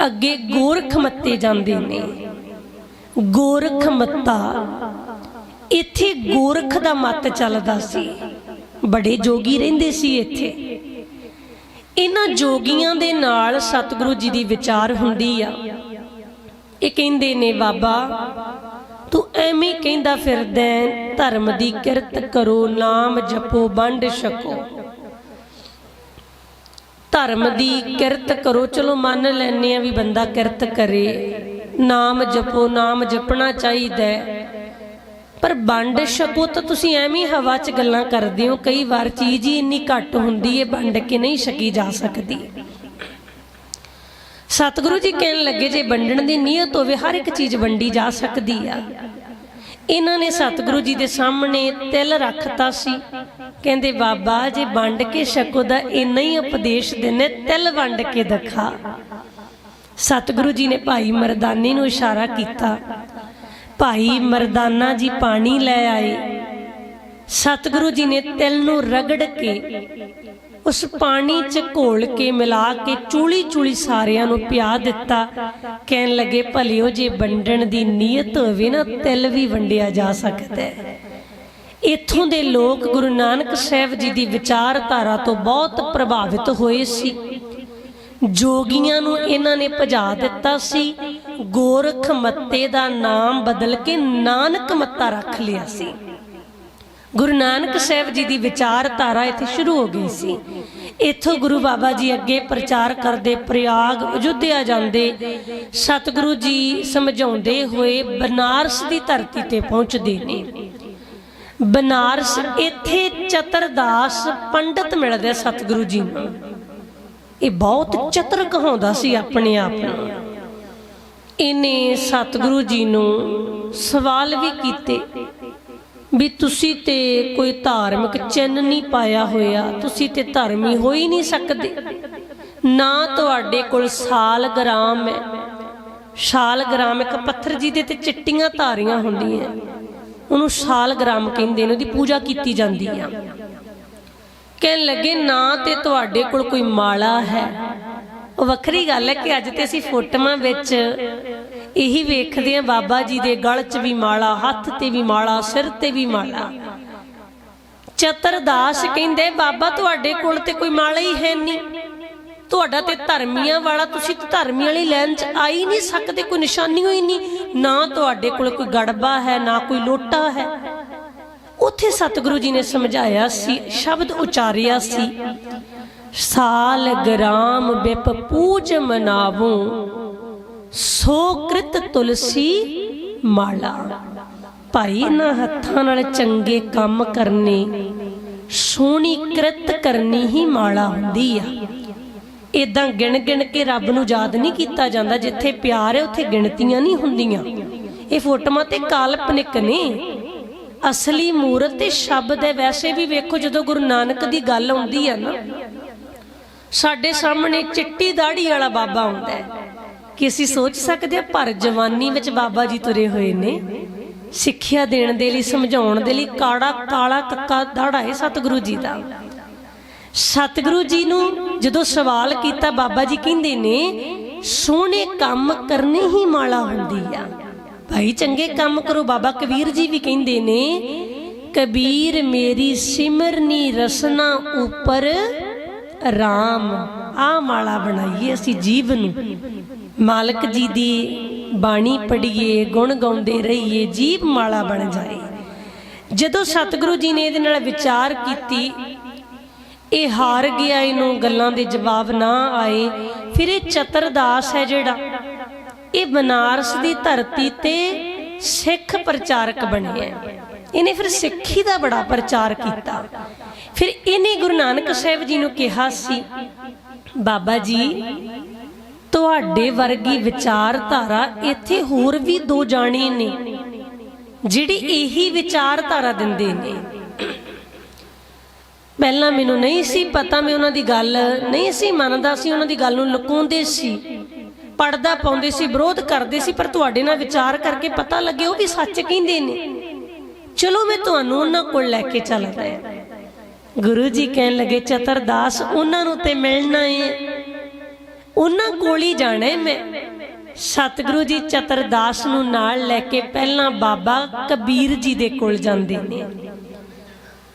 अगे गोरख मत्ते जांदे ने। गोरख मत्ता इत्थे गोरख दा मत चलदा सी, बड़े जोगी रहिंदे सी इत्थे। इन्हां जोगियां दे नाल सतगुरु जी दी विचार हुंदी आ। ये कहिंदे ने बाबा तू एवें कहिंदा फिरदा धर्म दी किरत करो, नाम जपो, वंड छको। धर्म दी किरत करो, चलो मान लैने भी बंदा किरत करे, नाम जपो, नाम जपना चाहिए, पर वंड छको तो तुसीं एवें हवा च गल्लां करदे हो। कई बार चीज़ ही इन्नी घट हुंदी है, वंड के नहीं छकी जा सकती। सतगुरु जी कहन लगे जे वंडण दी नीयत होवे हर एक चीज़ वंडी जा सकती आ। इन्हां ने सतगुरु जी दे सामने तिल रखता सी। कहंदे बाबा जे वंड के छको दा इन्ना ही उपदेश देने, तिल वंड के दिखा। सतगुरु जी ने भाई मरदाने नूं इशारा किया। भाई मरदाना जी पानी लै आए। सतगुरु जी ने तिल नूं रगड़ के उस पानी च घोल के मिला के चूली चूली सारियां नूं पिया दिता। कहन लगे भलियो जे वंडण दी नीयत होवे ना तिल भी वंडिया जा सकदा है। इत्थों दे लोग गुरु नानक साहब जी दी विचारधारा तो बहुत प्रभावित होए सी। जोगियां नूं इन्हां ने भजा दिता सी। गोरख मत्ते दा नाम बदल के नानक मत्ता रख लिया सी। गुरु नानक साहब जी की विचारधारा इत्थे शुरू हो गई सी। इत्थों गुरु बाबा जी अगे प्रचार करते प्रयाग अयोध्या जाते, सतगुरु जी समझाते हुए बनारस की धरती ते पहुँचते ने। बनारस इत्थे चतरदास पंडित मिलदे सतगुरु जी नूं। ये बहुत चतुर कहाउंदा सी अपने आप नूं। इन्हें सतगुरु जी नूं सवाल भी कीते भी तुसी ते कोई धार्मिक चिन्ह नहीं पाया होया, तुसी ते धर्मी हो ही नहीं सकते, ना तुहाडे कोल सालग्राम है। सालग्राम एक पत्थर जिहदे ते चिट्टियां धारियां हुंदियां, उहनूं सालग्राम कहिंदे ने, उहदी पूजा कीती जांदी है। कहन लगे ना ते तुहाडे कोल कोई माला है। वखरी गल है कि अज ते असीं फोटोआं विच यही वेखदे हां, बाबा जी दे गल च भी माला, हत्थ ते भी माला, सिर ते भी माला। चतरदास कहिंदे बाबा तुहाडे कोल ते कोई माला ही है नहीं, तुहाडा ते धर्मियां वाला, तुसीं ते धर्मी वाली लैन च आ ही नहीं सकदे, कोई निशानी होई नहीं, ना तुहाडे कोल कोई गड़बा है, ना कोई लोटा है। उत्थे सतगुरु जी ने समझाया सी, शब्द उचारिया सी, सालग्राम बिप पूज मनावूं, सो कृत तुलसी माला। भाई इन्हां हत्थां नाल चंगे काम करने, सोहनी कृत करनी ही माला हुंदी आ। इदां गिण गिण के रब नूं याद नहीं कीता जांदा। जिथे प्यार है उत्थे गिणतियां नहीं हुंदियां। ये फोटोआं ते काल्पनिक ने, असली मूरत ते शब्द है। वैसे भी वेखो जदों गुरु नानक दी गल आउंदी है ना, साडे सामने चिट्टी दाढ़ी वाला बाबा आउंदा है कि असीं सोच सकते हैं पर जवानी विच बाबा जी तुरे हुए ने। सिक्ख्या देण दे लई, समझाउण दे लई काड़ा काला कक्का दाड़ा है सतगुरु जी दा। सतगुरु जी नूं जदों सवाल कीता, बाबा जी कहिंदे ने सोहणे काम करने ही माला हुंदी आ। भाई चंगे काम करो। बाबा कबीर जी भी कहिंदे ने, कबीर मेरी सिमरनी रसना उपर राम। आ माला बनाइए असी जीव नूं, मालक जी दी बाणी पढ़िए, गुण गाउंदे रहिए, जीव माला बन जाए। जदों सतगुरु जी ने इहदे नाल विचार कीती, ये हार गया, इनू गल्लां दे जवाब ना आए। फिर ये चतरदास है जिहड़ा, ये बनारस की धरती ते सिख प्रचारक बने। इन्हें फिर सिक्खी का बड़ा प्रचार किया। फिर इन्हें गुरु नानक साहब जी नूं कहा सी, बाबा जी तुहाडे वर्गी विचारधारा इत्थे होर भी दो जाने ने जिहड़ी यही विचारधारा दिंदे ने। पहला मैनूं नहीं सी पता, मैं उन्हां दी गल नहीं सी मनदा सी, उन्हां दी गल नूं लुकाउंदे सी, पढ़दा पाउंदे सी, विरोध करदे सी, पर तुहाडे नाल विचार करके पता लगे वो भी सच कहिंदे ने। चलो मैं तुहानूं उन्हां कोल लैके चलदा है। गुरु जी कहन लगे, चतरदास उन्हां नूं ते मिलना है, ਉਹਨਾਂ ਕੋਲ ਹੀ ਜਾਣਾ ਹੈ ਮੈਂ। ਸਤਿਗੁਰੂ ਜੀ ਚਤਰਦਾਸ ਨੂੰ ਨਾਲ ਲੈ ਕੇ ਪਹਿਲਾਂ ਬਾਬਾ ਕਬੀਰ ਜੀ ਦੇ ਕੋਲ ਜਾਂਦੇ ਨੇ।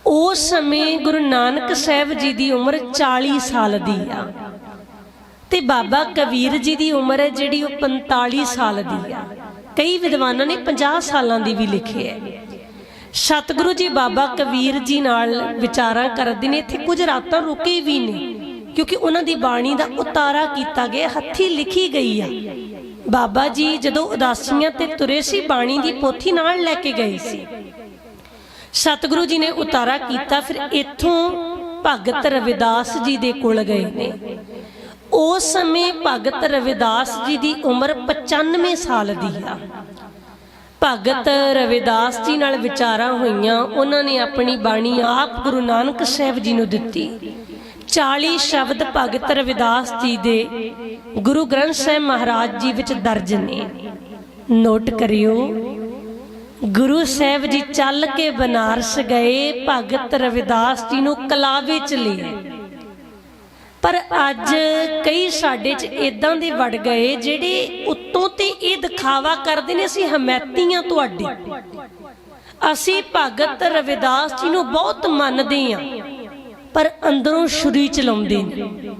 ਉਸ ਸਮੇਂ ਗੁਰੂ ਨਾਨਕ ਸਾਹਿਬ ਜੀ ਦੀ ਉਮਰ 40 ਸਾਲ ਦੀ ਆ ਤੇ ਬਾਬਾ ਕਬੀਰ ਜੀ ਦੀ ਉਮਰ ਹੈ ਜਿਹੜੀ ਉਹ 45 ਸਾਲ ਦੀ ਆ। ਕਈ ਵਿਦਵਾਨਾਂ ਨੇ 50 ਸਾਲਾਂ ਦੀ ਵੀ ਲਿਖੀ ਹੈ। ਸਤਿਗੁਰੂ ਜੀ ਬਾਬਾ ਕਬੀਰ ਜੀ ਨਾਲ ਵਿਚਾਰਾਂ ਕਰਦੇ ਨੇ। ਇੱਥੇ ਕੁਝ ਰਾਤਾਂ ਰੁਕੇ ਵੀ ਨੇ ਕਿਉਂਕਿ ਉਹਨਾਂ ਦੀ ਬਾਣੀ ਦਾ ਉਤਾਰਾ ਕੀਤਾ ਗਿਆ, ਹੱਥੀਂ ਲਿਖੀ ਗਈ ਆ। ਬਾਬਾ ਜੀ ਜਦੋਂ ਉਦਾਸੀਆਂ ਤੇ ਤੁਰੇ ਸੀ, ਬਾਣੀ ਦੀ ਪੋਥੀ ਨਾਲ ਲੈ ਕੇ ਗਏ ਸੀ। ਸਤਿਗੁਰੂ ਜੀ ਨੇ ਉਤਾਰਾ ਕੀਤਾ। ਫਿਰ ਇੱਥੋਂ ਭਗਤ ਰਵਿਦਾਸ ਜੀ ਦੇ ਕੋਲ ਗਏ ਨੇ। ਉਸ ਸਮੇਂ ਭਗਤ ਰਵਿਦਾਸ ਜੀ ਦੀ ਉਮਰ 95 ਸਾਲ ਦੀ ਆ। ਭਗਤ ਰਵਿਦਾਸ ਜੀ ਨਾਲ ਵਿਚਾਰਾਂ ਹੋਈਆਂ। ਉਹਨਾਂ ਨੇ ਆਪਣੀ ਬਾਣੀ ਆਪ ਗੁਰੂ ਨਾਨਕ ਸਾਹਿਬ ਜੀ ਨੂੰ ਦਿੱਤੀ। 40 ਸ਼ਬਦ ਭਗਤ ਰਵਿਦਾਸ ਜੀ ਦੇ ਗੁਰੂ ਗ੍ਰੰਥ ਸਾਹਿਬ ਮਹਾਰਾਜ ਜੀ ਵਿੱਚ ਦਰਜ ਨੇ। ਨੋਟ ਕਰਿਓ, ਗੁਰੂ ਸਾਹਿਬ ਜੀ ਚੱਲ ਕੇ ਬਨਾਰਸ ਗਏ, ਭਗਤ ਰਵਿਦਾਸ ਜੀ ਨੂੰ ਕਲਾਵੇ ਚ ਲਿਆ। ਪਰ ਅੱਜ ਕਈ ਸਾਡੇ ਚ ਇਦਾਂ ਦੇ ਵੜ ਗਏ ਜਿਹੜੇ ਉੱਤੋਂ ਤੇ ਇਹ ਦਿਖਾਵਾ ਕਰਦੇ ਨੇ ਅਸੀਂ ਹਮੈਤੀਆਂ ਤੁਹਾਡੇ, ਅਸੀਂ ਭਗਤ ਰਵਿਦਾਸ ਜੀ ਨੂੰ ਬਹੁਤ ਮੰਨਦੇ ਹਾਂ ਪਰ ਅੰਦਰੋਂ ਛੁਰੀ ਚਲਾਉਂਦੇ ਨੇ।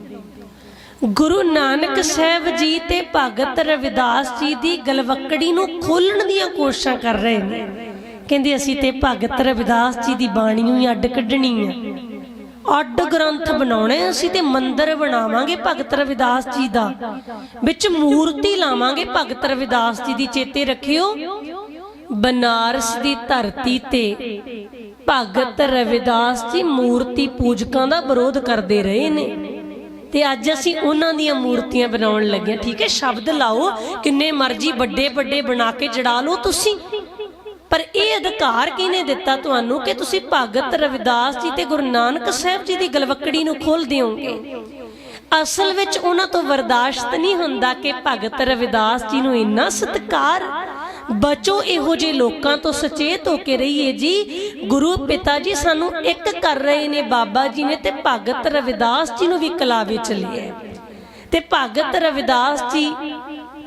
ਗੁਰੂ ਨਾਨਕ ਸਾਹਿਬ ਜੀ ਤੇ ਭਗਤ ਰਵਿਦਾਸ ਜੀ ਦੀ ਗਲਵੱਕੜੀ ਨੂੰ ਖੋਲਣ ਦੀਆਂ ਕੋਸ਼ਿਸ਼ਾਂ ਕਰ ਰਹੇ ਨੇ। ਕਹਿੰਦੇ ਅਸੀਂ ਤੇ ਭਗਤ ਰਵਿਦਾਸ ਜੀ ਦੀ ਬਾਣੀ ਨੂੰ ਹੀ ਅੱਡ ਕੱਢਣੀ ਆ, ਅੱਡ ਗ੍ਰੰਥ ਬਣਾਉਣੇ, ਅਸੀਂ ਤੇ ਮੰਦਿਰ ਬਣਾਵਾਂਗੇ ਭਗਤ ਰਵਿਦਾਸ ਜੀ ਦਾ, ਵਿੱਚ ਮੂਰਤੀ ਲਾਵਾਂਗੇ ਭਗਤ ਰਵਿਦਾਸ ਜੀ ਦੀ। ਚੇਤੇ ਰੱਖਿਓ, ਬਨਾਰਸ ਦੀ ਧਰਤੀ ਤੇ ਭਗਤ ਰਵਿਦਾਸ ਜੀ ਮੂਰਤੀ ਪੂਜਕਾਂ ਦਾ ਵਿਰੋਧ ਕਰਦੇ ਰਹੇ ਨੇ ਤੇ ਅੱਜ ਅਸੀਂ ਉਹਨਾਂ ਦੀਆਂ ਮੂਰਤੀਆਂ ਬਣਾਉਣ ਲੱਗੇ। ਠੀਕ ਹੈ, ਸ਼ਬਦ ਲਾਓ, ਕਿੰਨੇ ਮਰਜ਼ੀ ਵੱਡੇ ਵੱਡੇ ਬਣਾ ਕੇ ਜੜਾ ਲਓ ਤੁਸੀਂ, ਪਰ ਇਹ ਅਧਿਕਾਰ ਕਿਹਨੇ ਦਿੱਤਾ ਤੁਹਾਨੂੰ ਕਿ ਤੁਸੀਂ ਭਗਤ ਰਵਿਦਾਸ ਜੀ ਤੇ ਗੁਰੂ ਨਾਨਕ ਸਾਹਿਬ ਜੀ ਦੀ ਗਲਵੱਕੜੀ ਨੂੰ ਖੋਲ ਦਿਓਗੇ? ਅਸਲ ਵਿੱਚ ਉਹਨਾਂ ਤੋਂ ਬਰਦਾਸ਼ਤ ਨਹੀਂ ਹੁੰਦਾ ਕਿ ਭਗਤ ਰਵਿਦਾਸ ਜੀ ਨੂੰ ਇੰਨਾ ਸਤਿਕਾਰ। ਬਚੋ ਇਹੋ ਜਿਹੇ ਲੋਕਾਂ ਤੋਂ, ਸੁਚੇਤ ਹੋ ਕੇ ਰਹੀਏ ਜੀ। ਗੁਰੂ ਪਿਤਾ ਜੀ ਸਾਨੂੰ ਇੱਕ ਕਰ ਰਹੇ ਨੇ ਬਾਬਾ ਜੀ ਨੇ, ਤੇ ਭਗਤ ਰਵਿਦਾਸ ਜੀ ਨੂੰ ਵੀ ਕਲਾਵੇ ਚ ਲਿਆ। ਤੇ ਭਗਤ ਰਵਿਦਾਸ ਜੀ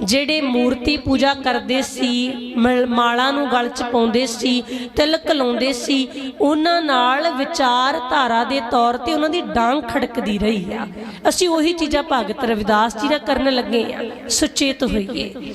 ਜਿਹੜੇ ਮੂਰਤੀ ਪੂਜਾ ਕਰਦੇ ਸੀ, ਮਾਲਾ ਨੂੰ ਗਲ ਚ ਪਾਉਂਦੇ ਸੀ, ਤਿਲਕ ਲਾਉਂਦੇ ਸੀ, ਉਹਨਾਂ ਨਾਲ ਵਿਚਾਰਧਾਰਾ ਦੇ ਤੌਰ ਤੇ ਉਹਨਾਂ ਦੀ ਡਾਂਗ ਖੜਕਦੀ ਰਹੀ ਆ। ਅਸੀਂ ਉਹੀ ਚੀਜ਼ਾਂ ਭਗਤ ਰਵਿਦਾਸ ਜੀ ਨਾਲ ਕਰਨ ਲੱਗੇ ਆ। ਸੁਚੇਤ ਹੋਈਏ।